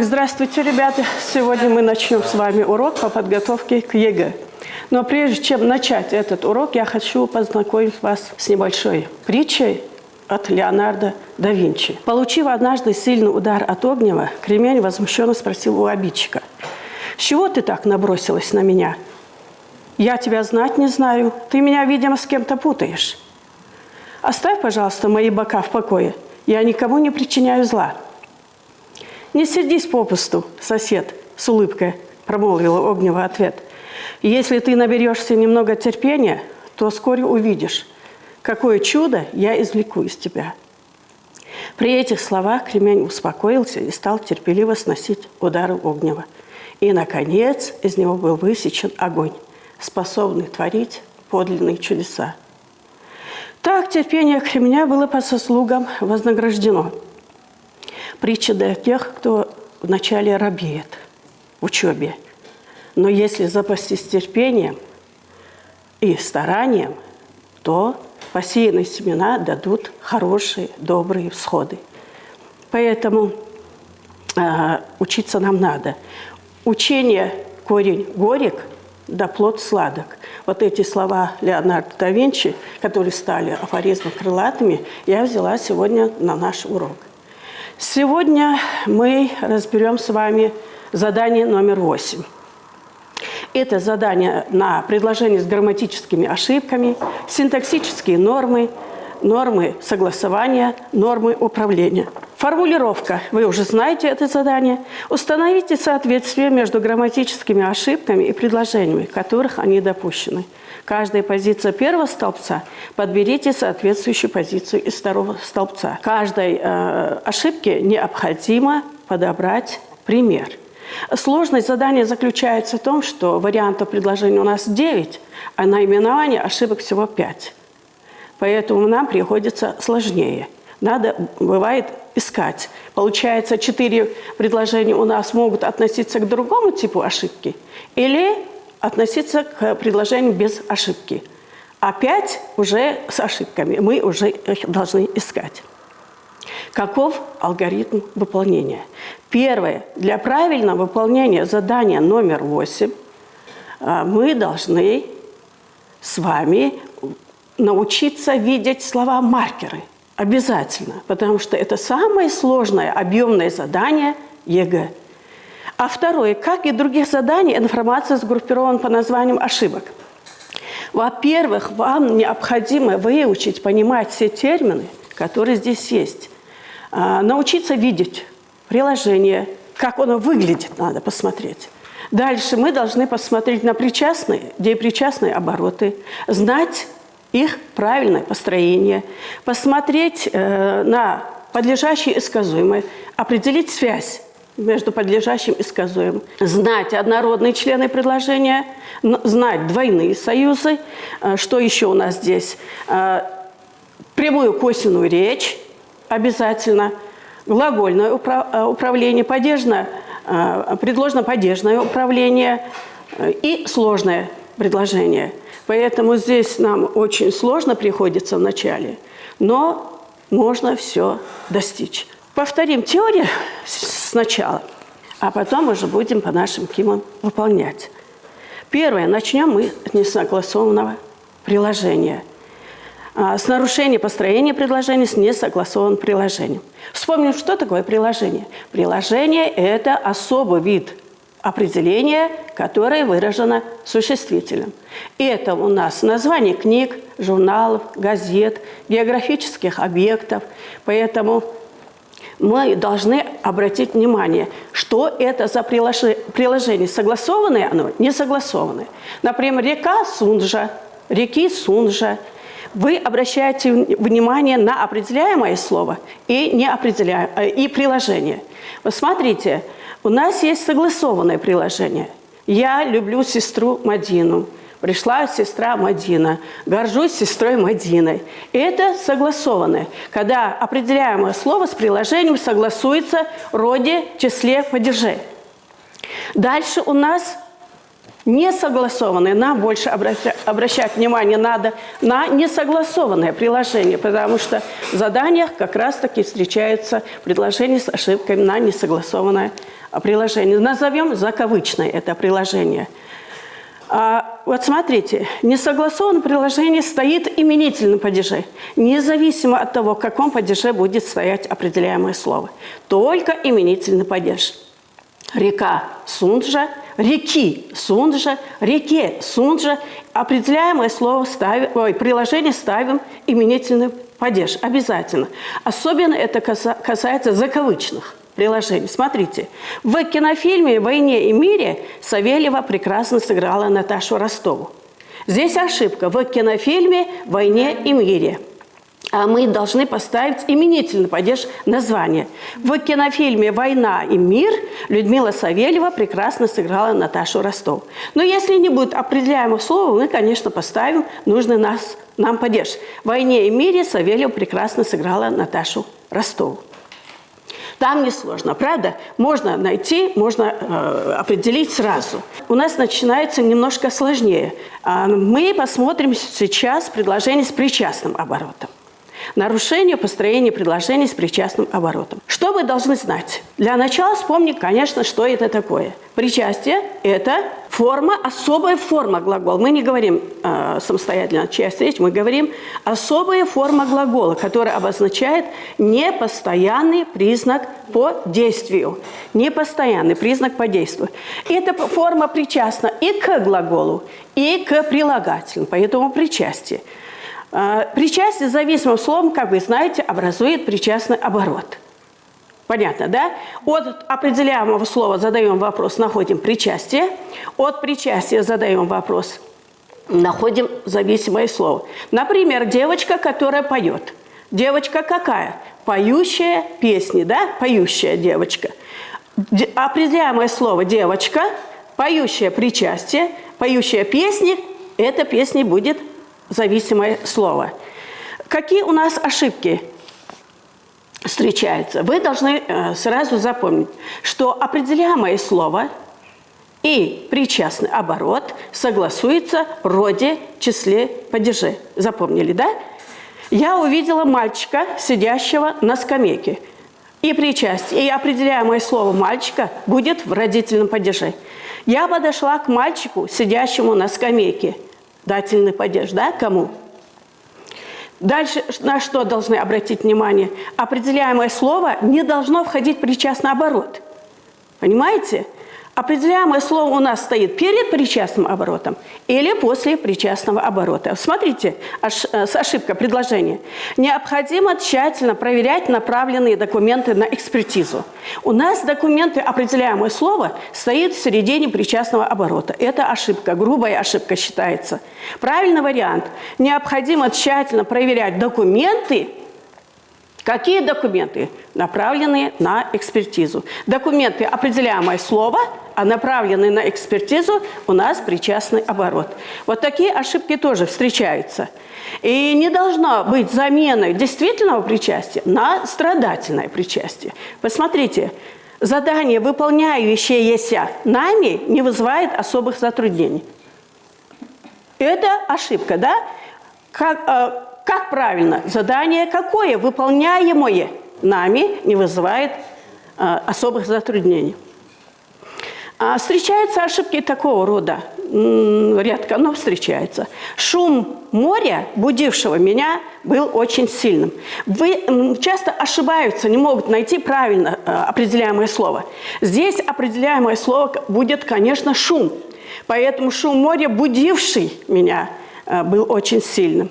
Здравствуйте, ребята! Сегодня мы начнем с вами урок по подготовке к ЕГЭ. Но прежде чем начать этот урок, я хочу познакомить вас с небольшой притчей от Леонардо да Винчи. Получив однажды сильный удар от Огнева, Кремень возмущенно спросил у обидчика: «С чего ты так набросилась на меня? Я тебя знать не знаю, ты меня, видимо, с кем-то путаешь. Оставь, пожалуйста, мои бока в покое, я никому не причиняю зла». «Не сердись попусту, сосед», – с улыбкой промолвила Огнева ответ. «Если ты наберешься немного терпения, то вскоре увидишь, какое чудо я извлеку из тебя». При этих словах Кремень успокоился и стал терпеливо сносить удары Огнева. И, наконец, из него был высечен огонь, способный творить подлинные чудеса. Так терпение Кремня было по заслугам вознаграждено. Притча для тех, кто вначале робеет в учебе. Но если запастись терпением и старанием, то посеянные семена дадут хорошие, добрые всходы. Поэтому учиться нам надо. Учение корень горек, да плод сладок. Вот эти слова Леонардо да Винчи, которые стали афоризмами крылатыми, я взяла сегодня на наш урок. Сегодня мы разберем с вами задание номер 8. Это задание на предложение с грамматическими ошибками, синтаксические нормы, нормы согласования, нормы управления. Формулировка. Вы уже знаете это задание. Установите соответствие между грамматическими ошибками и предложениями, в которых они допущены. Каждая позиция первого столбца подберите соответствующую позицию из второго столбца. Каждой ошибке необходимо подобрать пример. Сложность задания заключается в том, что вариантов предложений у нас 9, а наименование ошибок всего 5. Поэтому нам приходится сложнее. Надо, бывает, искать. Получается, 4 предложения у нас могут относиться к другому типу ошибки или относиться к предложению без ошибки. А 5 уже с ошибками. Мы уже их должны искать. Каков алгоритм выполнения? Первое. Для правильного выполнения задания номер 8 мы должны с вами научиться видеть слова-маркеры. Обязательно. Потому что это самое сложное объемное задание ЕГЭ. А второе. Как и других заданий, информация сгруппирована по названиям ошибок. Во-первых, вам необходимо выучить, понимать все термины, которые здесь есть. Научиться видеть приложение, как оно выглядит, надо посмотреть. Дальше мы должны посмотреть на причастные, депричастные обороты, знать их правильное построение, посмотреть на подлежащие и сказуемые, определить связь между подлежащим и сказуемым, знать однородные члены предложения, знать двойные союзы. Что еще у нас здесь? Прямую косвенную речь обязательно, глагольное управление, предложно-падежное управление и сложное предложение. Поэтому здесь нам очень сложно приходится в начале, но можно все достичь. Повторим теорию сначала, а потом уже будем по нашим кимам выполнять. Первое. Начнем мы с несогласованного приложения. С нарушения построения предложения с несогласованным приложением. Вспомним, что такое приложение. Приложение – это особый вид определения, которое выражено существительным. Это у нас название книг, журналов, газет, географических объектов. Поэтому мы должны обратить внимание, что это за приложение. Согласованное оно, не согласованное. Например, река Сунжа, реки Сунжа. Вы обращаете внимание на определяемое слово и и приложение. Вот смотрите, у нас есть согласованное приложение. Я люблю сестру Мадину. Пришла сестра Мадина. Горжусь сестрой Мадиной. Это согласованное. Когда определяемое слово с приложением согласуется в роде, числе, падеже. Дальше у нас несогласованное. Нам больше обращать внимание надо на несогласованное приложение, потому что в заданиях как раз-таки встречаются предложения с ошибками на несогласованное приложение. Назовем закавычное это приложение. Вот смотрите, в несогласованном приложении стоит именительный падеж, независимо от того, в каком падеже будет стоять определяемое слово. Только именительный падеж. Река Сунджа, реки Сунджа, реке Сунджа. Определяемое слово приложение ставим именительный падеж обязательно. Особенно это касается закавычных приложений. Смотрите, в кинофильме «Войне и мире» Савельева прекрасно сыграла Наташу Ростову. Здесь ошибка. В кинофильме «Войне и мире». А мы должны поставить именительный падеж названия. В кинофильме «Война и мир» Людмила Савельева прекрасно сыграла Наташу Ростову. Но если не будет определяемого слова, мы, конечно, поставим нужный нам падеж. В «Войне и мире» Савельева прекрасно сыграла Наташу Ростову. Там несложно, правда? Можно найти, можно определить сразу. У нас начинается немножко сложнее. Мы посмотрим сейчас предложение с причастным оборотом. Нарушение построения предложений с причастным оборотом. Что вы должны знать? Для начала вспомнить, конечно, что это такое. Причастие – это форма, особая форма глагола. Мы не говорим самостоятельно часть речи, мы говорим особая форма глагола, которая обозначает непостоянный признак по действию. Непостоянный признак по действию. Эта форма причастна и к глаголу, и к прилагательному, поэтому причастие. Причастие зависимым словом, как вы знаете, образует причастный оборот. Понятно, да? От определяемого слова задаем вопрос, находим причастие. От причастия задаем вопрос, находим зависимое слово. Например, девочка, которая поет. Девочка какая? Поющая песни, да? Поющая девочка. Определяемое слово девочка, поющая причастие, поющая песни, эта песня будет зависимое слово. Какие у нас ошибки встречаются? Вы должны сразу запомнить, что определяемое слово и причастный оборот согласуются в роде, числе, падеже. Запомнили, да? Я увидела мальчика, сидящего на скамейке. И причастие, и определяемое слово мальчика будет в родительном падеже. Я подошла к мальчику, сидящему на скамейке. Дательный падеж, да? Кому? Дальше на что должны обратить внимание? Определяемое слово не должно входить в причастный оборот. Понимаете? Определяемое слово у нас стоит перед причастным оборотом или после причастного оборота. Смотрите, ошибка предложения. Необходимо тщательно проверять направленные документы на экспертизу. У нас документы, определяемое слово, стоит в середине причастного оборота. Это ошибка, грубая ошибка считается. Правильный вариант. Необходимо тщательно проверять документы. Какие документы? Направленные на экспертизу. Документы, определяемое слово, а направленные на экспертизу, у нас причастный оборот. Вот такие ошибки тоже встречаются. И не должно быть замены действительного причастия на страдательное причастие. Посмотрите, задание, выполняющееся нами, не вызывает особых затруднений. Это ошибка, да? Как правильно? Задание какое? Выполняемое нами не вызывает особых затруднений. Встречаются ошибки такого рода. Редко, но встречаются. Шум моря, будившего меня, был очень сильным. Вы часто ошибаются, не могут найти правильно определяемое слово. Здесь определяемое слово будет, конечно, шум. Поэтому шум моря, будивший меня, был очень сильным.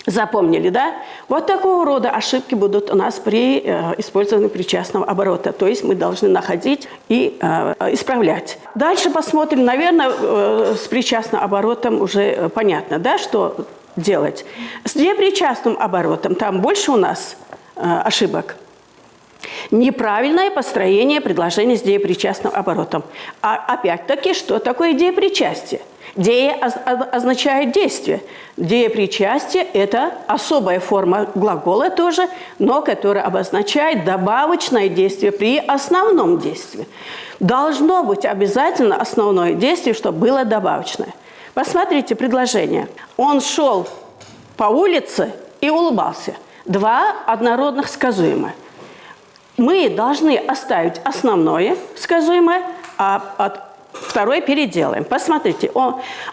Запомнили, да? Вот такого рода ошибки будут у нас при использовании причастного оборота. То есть мы должны находить и исправлять. Дальше посмотрим, наверное, с причастным оборотом уже понятно, да, что делать. С непричастным оборотом там больше у нас ошибок. Неправильное построение предложения с деепричастным оборотом. А опять-таки, что такое деепричастие? Дея означает действие. Деепричастие – это особая форма глагола тоже, но которая обозначает добавочное действие при основном действии. Должно быть обязательно основное действие, чтобы было добавочное. Посмотрите предложение. Он шел по улице и улыбался. Два однородных сказуемых. мы должны оставить основное сказуемое, а второе переделаем. Посмотрите,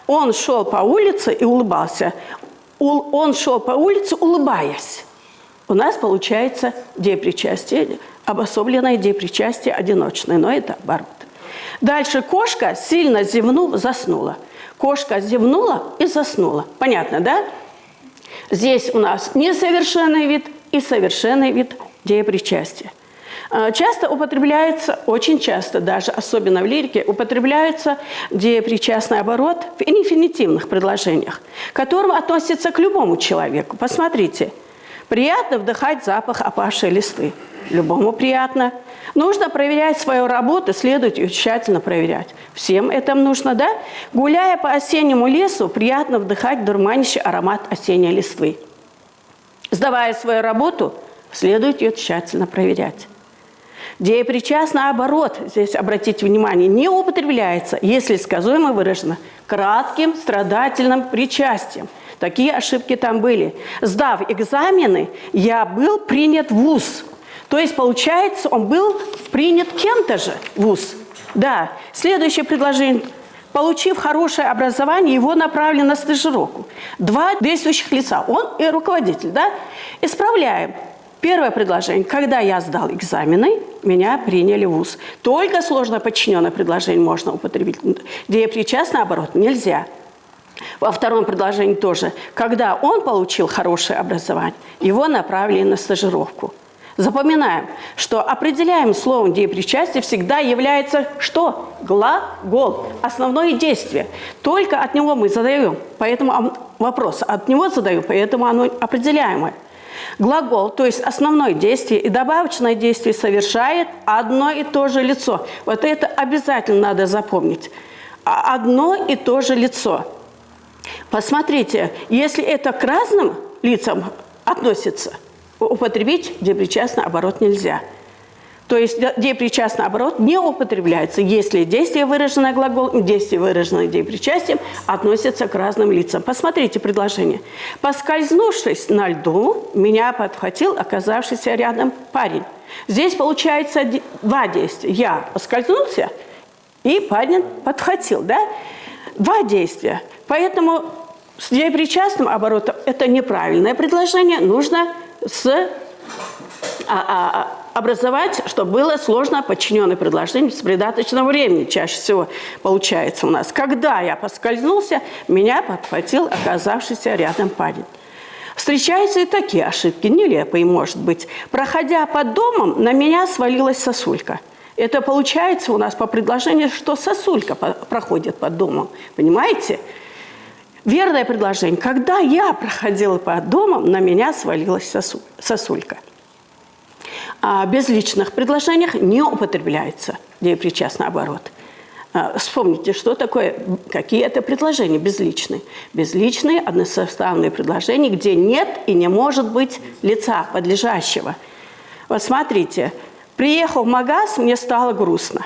он шел по улице и улыбался. Он шел по улице, улыбаясь. У нас получается депричастие, обособленное депричастие одиночное, но это оборот. Дальше кошка сильно зевнула, заснула. Кошка зевнула и заснула. Понятно, да? Здесь у нас несовершенный вид и совершенный вид депричастия. Часто употребляется, очень часто, даже особенно в лирике, употребляется депричастный оборот в инфинитивных предложениях, к которым относится к любому человеку. Посмотрите. Приятно вдыхать запах опавшей листвы. Любому приятно. Нужно проверять свою работу, следует ее тщательно проверять. Всем это нужно, да? Гуляя по осеннему лесу, приятно вдыхать дурманящий аромат осенней листвы. Сдавая свою работу, следует ее тщательно проверять. Депричастный оборот, здесь обратите внимание, не употребляется, если сказуемо выражено кратким страдательным причастием. Такие ошибки там были. Сдав экзамены, я был принят в вуз. То есть, получается, он был принят кем-то же в вуз. Да. Следующее предложение. Получив хорошее образование, его направили на стажировку. Два действующих лица. Он и руководитель. Да? Исправляем. Первое предложение. Когда я сдал экзамены, меня приняли в вуз. Только сложно подчиненное предложение можно употребить. Депричастный оборот нельзя. Во втором предложении тоже. Когда он получил хорошее образование, его направили на стажировку. Запоминаем, что определяемым словом депричастия всегда является что? Глагол. Основное действие. Только от него мы задаем. Поэтому вопрос от него задаю, поэтому оно определяемое. Глагол, то есть основное действие и добавочное действие совершает одно и то же лицо. Вот это обязательно надо запомнить. Одно и то же лицо. Посмотрите, если это к разным лицам относится, употребить депричастный оборот нельзя. То есть депричастный оборот не употребляется, если действие, выраженное глаголом, действие, выраженное депричастием, относится к разным лицам. Посмотрите предложение. «Поскользнувшись на льду, меня подхватил оказавшийся рядом парень». Здесь получается два действия. Я поскользнулся, и парень подхватил. Да? Два действия. Поэтому с депричастным оборотом это неправильное предложение. Нужно образовать, чтобы было сложно подчиненное предложение с придаточного времени. Чаще всего получается у нас. Когда я поскользнулся, меня подхватил оказавшийся рядом парень. Встречаются и такие ошибки, нелепые, может быть. Проходя под домом, на меня свалилась сосулька. Это получается у нас по предложению, что сосулька проходит под домом. Понимаете? Верное предложение. Когда я проходила под домом, на меня свалилась сосулька. В безличных предложениях не употребляется депричастный оборот. Вспомните, что такое, какие это предложения безличные. Безличные односоставные предложения, где нет и не может быть лица подлежащего. Вот смотрите. Приехал в магаз, мне стало грустно.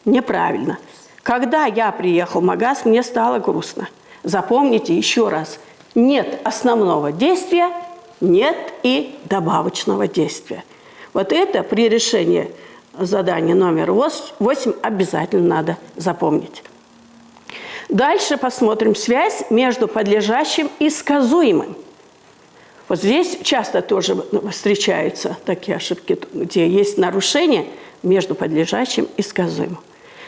Неправильно. Когда я приехал в магаз, мне стало грустно. Запомните еще раз. Нет основного действия, нет и добавочного действия. Вот это при решении задания номер 8 обязательно надо запомнить. Дальше посмотрим связь между подлежащим и сказуемым. Вот здесь часто тоже встречаются такие ошибки, где есть нарушение между подлежащим и сказуемым.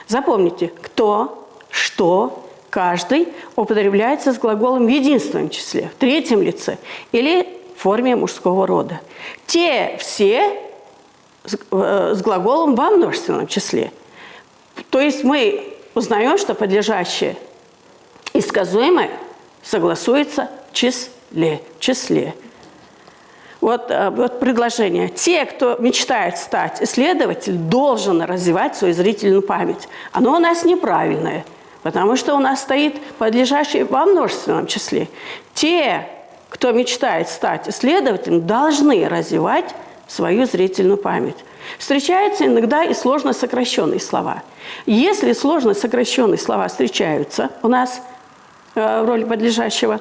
Запомните, кто, что, каждый употребляется с глаголом в единственном числе, в третьем лице или в форме мужского рода. Те, все с глаголом во множественном числе. То есть мы узнаем, что подлежащее и сказуемое согласуются в числе. Вот предложение. Те, кто мечтает стать исследователем, должен развивать свою зрительную память. Оно у нас неправильное, потому что у нас стоит подлежащее во множественном числе. Те, кто мечтает стать исследователем, должны развивать свою зрительную память. Встречаются иногда и сложно сокращенные слова. Если сложно сокращенные слова встречаются у нас в роли подлежащего,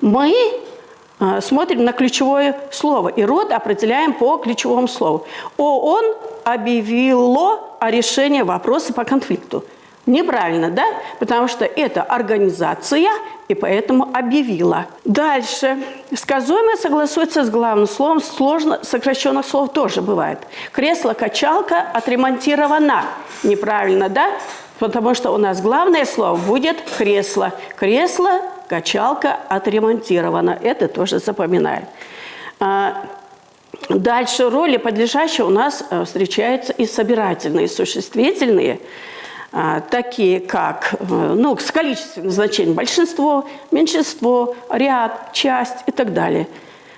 мы Смотрим на ключевое слово. И род определяем по ключевому слову. ООН объявило о решении вопроса по конфликту. Неправильно, да? Потому что это организация, и поэтому объявила. Дальше. Сказуемое согласуется с главным словом. Сложно сокращенных слов тоже бывает. Кресло-качалка отремонтировано. Неправильно, да? Потому что у нас главное слово будет кресло. Кресло, качалка отремонтирована. Это тоже запоминаем. Дальше роли подлежащие у нас встречаются и собирательные, и существительные. Такие как, с количественным значением большинство, меньшинство, ряд, часть и так далее.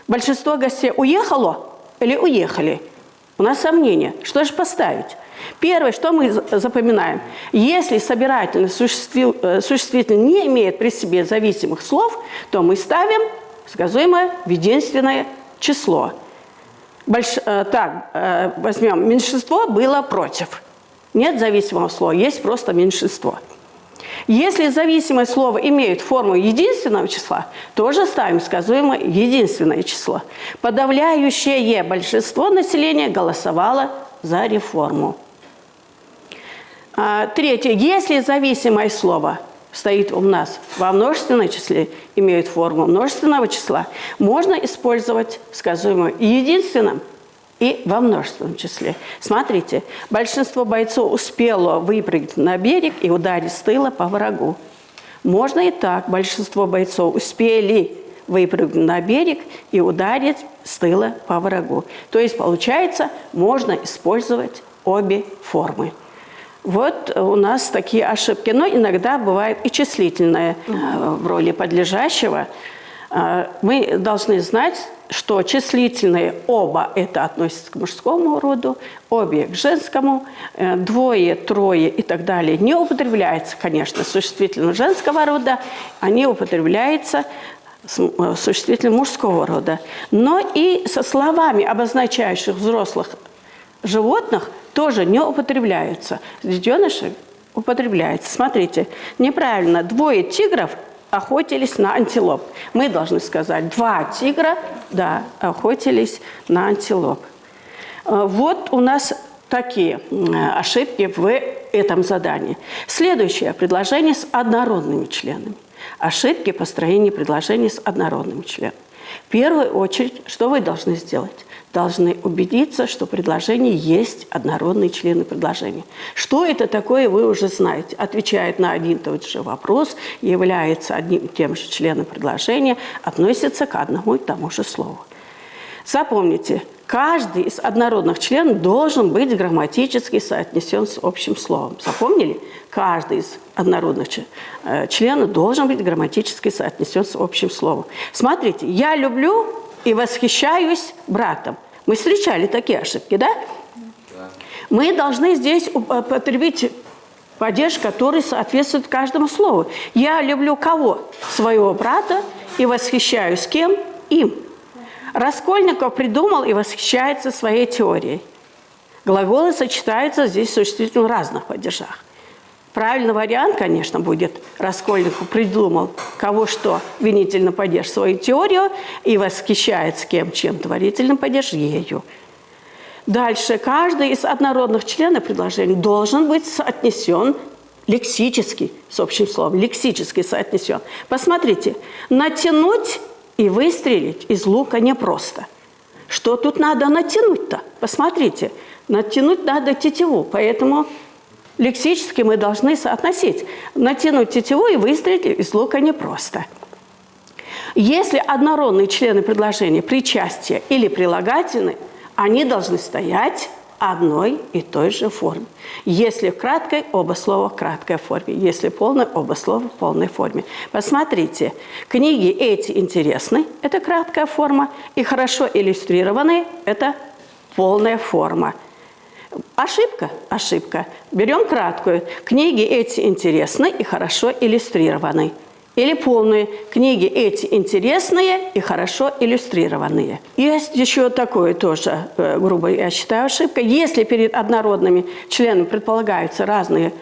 Большинство гостей уехало или уехали? У нас сомнения. Что же поставить? Первое, что мы запоминаем. Если собирательное существительное не имеет при себе зависимых слов, то мы ставим сказуемое в единственное число. Возьмем меньшинство было против. Нет зависимого слова, есть просто меньшинство. Если зависимое слово имеет форму единственного числа, тоже ставим сказуемое единственное число. Подавляющее большинство населения голосовало за реформу. Третье. Если зависимое слово стоит у нас во множественном числе, имеет форму множественного числа, можно использовать сказуемое единственным и во множественном числе. Смотрите, большинство бойцов успело выпрыгнуть на берег и ударить с тыла по врагу. Можно и так. Большинство бойцов успели выпрыгнуть на берег и ударить с тыла по врагу. То есть, получается, можно использовать обе формы. Вот у нас такие ошибки. Но иногда бывает и числительное в роли подлежащего. Мы должны знать, что числительные оба это относятся к мужскому роду, обе к женскому, двое, трое и так далее не употребляется, конечно, существительным женского рода, они употребляются существительным мужского рода. Но и со словами, обозначающих взрослых животных, тоже не употребляются. Детеныши употребляются. Смотрите, неправильно. Двое тигров охотились на антилоп. Мы должны сказать, два тигра, да, охотились на антилоп. Вот у нас такие ошибки в этом задании. Следующее. Предложение с однородными членами. Ошибки построения предложений с однородными членами. В первую очередь, что вы должны сделать? Должны убедиться, что предложение есть однородные члены предложения. Что это такое, вы уже знаете. Отвечает на один и тот же вопрос, является одним и тем же членом предложения, относится к одному и тому же слову. Запомните, каждый из однородных членов должен быть грамматически соотнесен с общим словом. Запомнили? Каждый из однородных членов должен быть грамматически соотнесен с общим словом. Смотрите, я люблю и восхищаюсь братом. Мы встречали такие ошибки, да? Да. Мы должны здесь употребить падеж, который соответствует каждому слову. Я люблю кого? Своего брата и восхищаюсь кем? Им. Раскольников придумал и восхищается своей теорией. Глаголы сочетаются здесь в существительных разных падежах. Правильный вариант, конечно, будет Раскольников придумал кого что, винительный падеж, свою теорию и восхищается кем, чем творительный падеж, ею. Дальше. Каждый из однородных членов предложения должен быть соотнесен лексически с общим словом, лексически соотнесен. Посмотрите, натянуть и выстрелить из лука непросто. Что тут надо натянуть-то? Посмотрите, натянуть надо тетиву, поэтому лексически мы должны соотносить. Натянуть тетиву и выстрелить из лука непросто. Если однородные члены предложения причастие или прилагательные, они должны стоять одной и той же форме. Если в краткой, оба слова в краткой форме. Если полной, оба слова в полной форме. Посмотрите, книги эти интересны, это краткая форма, и хорошо иллюстрированные, это полная форма. Ошибка? Ошибка. Берем краткую. Книги эти интересны и хорошо иллюстрированы. Или полные. Книги эти интересные и хорошо иллюстрированные. Есть еще такое тоже, грубо я считаю, ошибка. Если перед однородными членами предполагаются разные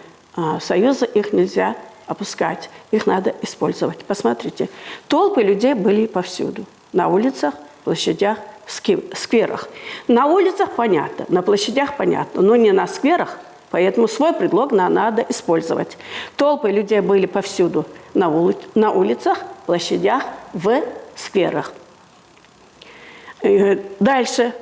союзы, их нельзя опускать. Их надо использовать. Посмотрите. Толпы людей были повсюду. На улицах, площадях, скверах. На улицах понятно, на площадях понятно, но не на скверах, поэтому свой предлог надо использовать. Толпы людей были повсюду, на улицах, площадях, в скверах. Дальше.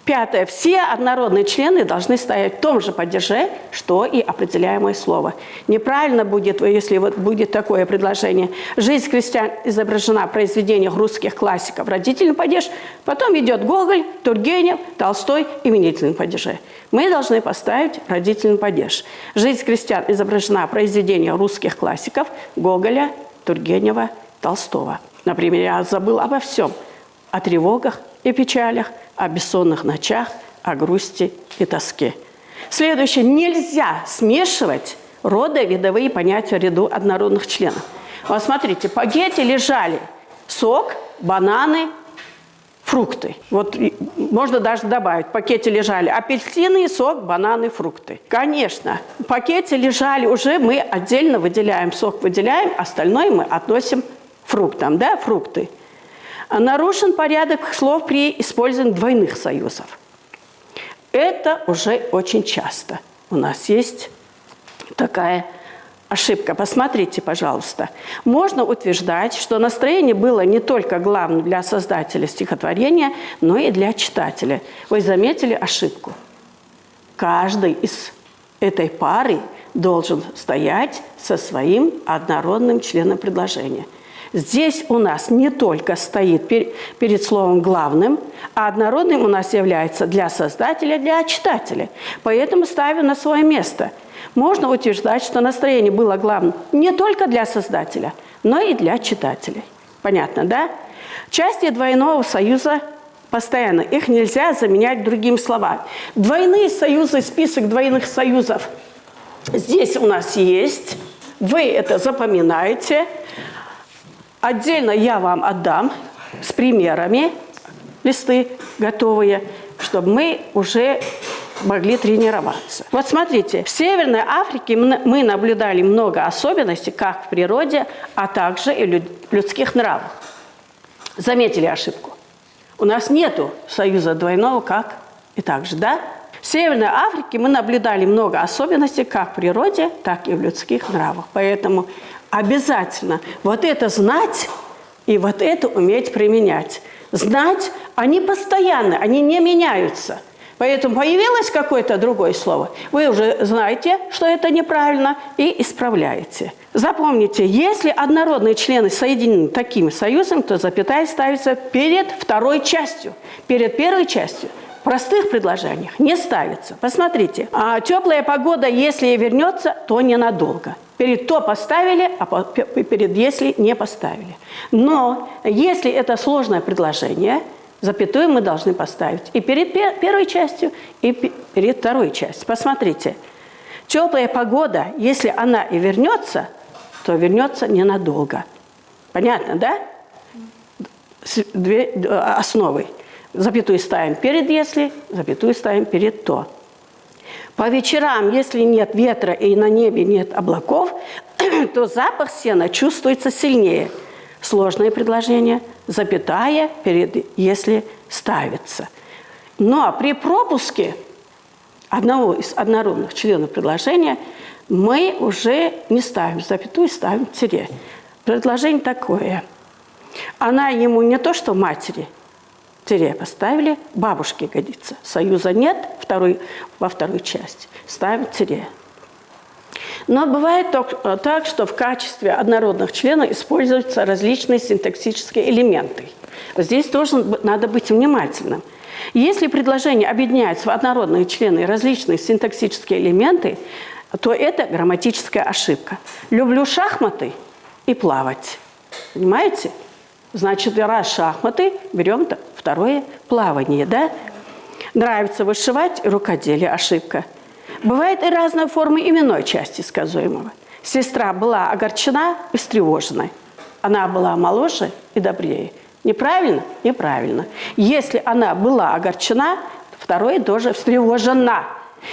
Пятое. Все однородные члены должны стоять в том же падеже, что и определяемое слово. Неправильно будет, если вот будет такое предложение. «Жизнь крестьян изображена в произведениях русских классиков». Родительный падеж. Потом идет Гоголь, Тургенев, Толстой, именительный падеже. Мы должны поставить родительный падеж. «Жизнь крестьян изображена в произведениях русских классиков» Гоголя, Тургенева, Толстого. Например, я забыл обо всем. О тревогах и печалях, о бессонных ночах, о грусти и тоске. Следующее. Нельзя смешивать родовидовые понятия в ряду однородных членов. Вот смотрите, в пакете лежали сок, бананы, фрукты. Вот можно даже добавить, в пакете лежали апельсины, сок, бананы, фрукты. Конечно, в пакете лежали уже, мы отдельно выделяем, сок выделяем, остальное мы относим к фруктам, да, фрукты. Нарушен порядок слов при использовании двойных союзов. Это уже очень часто. У нас есть такая ошибка. Посмотрите, пожалуйста. Можно утверждать, что настроение было не только главным для создателя стихотворения, но и для читателя. Вы заметили ошибку? Каждый из этой пары должен стоять со своим однородным членом предложения. Здесь у нас не только стоит перед словом главным, а однородным у нас является для создателя, для читателя. Поэтому ставим на свое место. Можно утверждать, что настроение было главным не только для создателя, но и для читателей. Понятно, да? Части двойного союза постоянно. Их нельзя заменять другими словами. Двойные союзы, список двойных союзов здесь у нас есть. Вы это запоминаете. Отдельно я вам отдам с примерами листы готовые, чтобы мы уже могли тренироваться. Вот смотрите, в Северной Африке мы наблюдали много особенностей как в природе, а также и в людских нравах. Заметили ошибку? У нас нету союза двойного как и так же, да? В Северной Африке мы наблюдали много особенностей как в природе, так и в людских нравах. Поэтому обязательно вот это знать и вот это уметь применять. Знать, они постоянны, они не меняются. Поэтому появилось какое-то другое слово, вы уже знаете, что это неправильно, и исправляете. Запомните, если однородные члены соединены таким союзом, то запятая ставится перед второй частью, перед первой частью. В простых предложениях не ставится. Посмотрите, теплая погода, если и вернется, то ненадолго. Перед «то» поставили, а перед «если» не поставили. Но если это сложное предложение, запятую мы должны поставить и перед первой частью, и перед второй частью. Посмотрите, теплая погода, если она и вернется, то вернется ненадолго. Понятно, да? Две основы. Запятую ставим перед «если», запятую ставим перед «то». По вечерам, если нет ветра и на небе нет облаков, то запах сена чувствуется сильнее. Сложное предложение, запятая перед «если» ставится. Но при пропуске одного из однородных членов предложения мы уже не ставим запятую, ставим тире. Предложение такое. Она ему не то что матери, тире поставили, бабушке годится. Союза нет, во второй части ставим тире. Но бывает так, что в качестве однородных членов используются различные синтаксические элементы. Здесь тоже надо быть внимательным. Если предложение объединяется в однородные члены и различные синтаксические элементы, то это грамматическая ошибка. Люблю шахматы и плавать. Понимаете? Значит, раз шахматы, берем второе плавание, да? Нравится вышивать и рукоделие, ошибка. Бывают и разные формы именной части сказуемого. Сестра была огорчена и встревожена. Она была моложе и добрее. Неправильно? Неправильно. Если она была огорчена, второе тоже встревожена.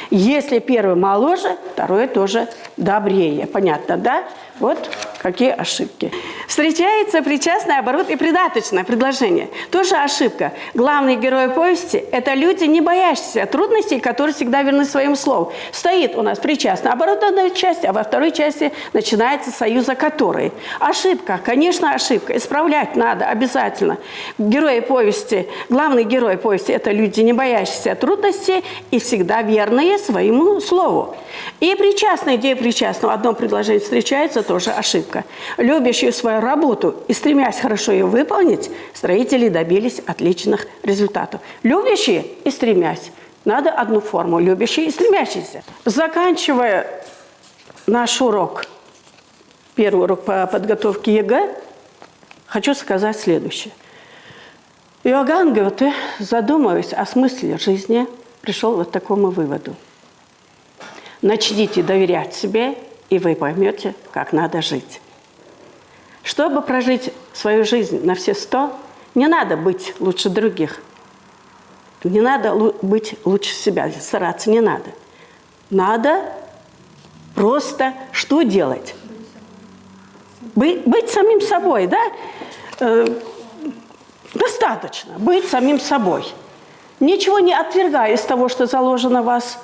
Если первый моложе, второй тоже добрее. Понятно, да? Вот какие ошибки. Встречается причастный оборот и придаточное предложение. Тоже ошибка. Главный герой повести – это люди, не боящиеся трудностей, которые всегда верны своему слову. Стоит у нас причастный оборот в одной части, а во второй части начинается союз за который. Ошибка, конечно, ошибка. Исправлять надо обязательно. Герои повести, главный герой повести – это люди, не боящиеся трудностей и всегда верные своему слову. И причастный, идея причастного в одном предложении встречается, тоже ошибка. Любящие свою работу и стремясь хорошо ее выполнить, строители добились отличных результатов. Любящие и стремясь. Надо одну форму. Любящие и стремящиеся. Заканчивая наш урок, первый урок по подготовке ЕГЭ, хочу сказать следующее. Иоганн Гёте, задумываясь о смысле жизни, пришел вот к такому выводу. Начните доверять себе, и вы поймете, как надо жить. Чтобы прожить свою жизнь на все 100, не надо быть лучше других. Не надо быть лучше себя, стараться не надо. Надо просто что делать? Быть самим собой, да? Достаточно быть самим собой. Ничего не отвергая из того, что заложено в вас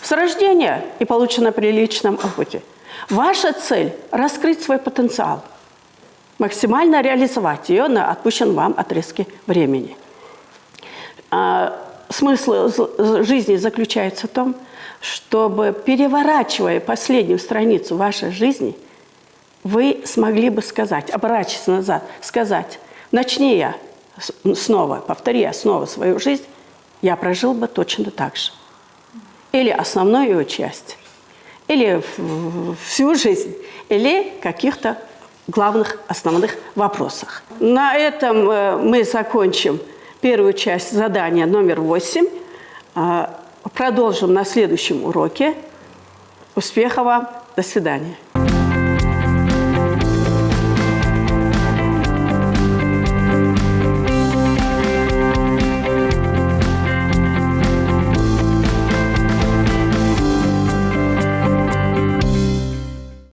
с рождения и получено при личном опыте. Ваша цель – раскрыть свой потенциал, максимально реализовать ее на отпущенном вам отрезке времени. Смысл жизни заключается в том, чтобы, переворачивая последнюю страницу вашей жизни, вы смогли бы сказать, оборачиваясь назад, сказать: начни я снова, повтори я снова свою жизнь, я прожил бы точно так же. Или основную ее часть, или всю жизнь, или каких-то главных, основных вопросах. На этом мы закончим первую часть задания номер 8. Продолжим на следующем уроке. Успехов вам! До свидания!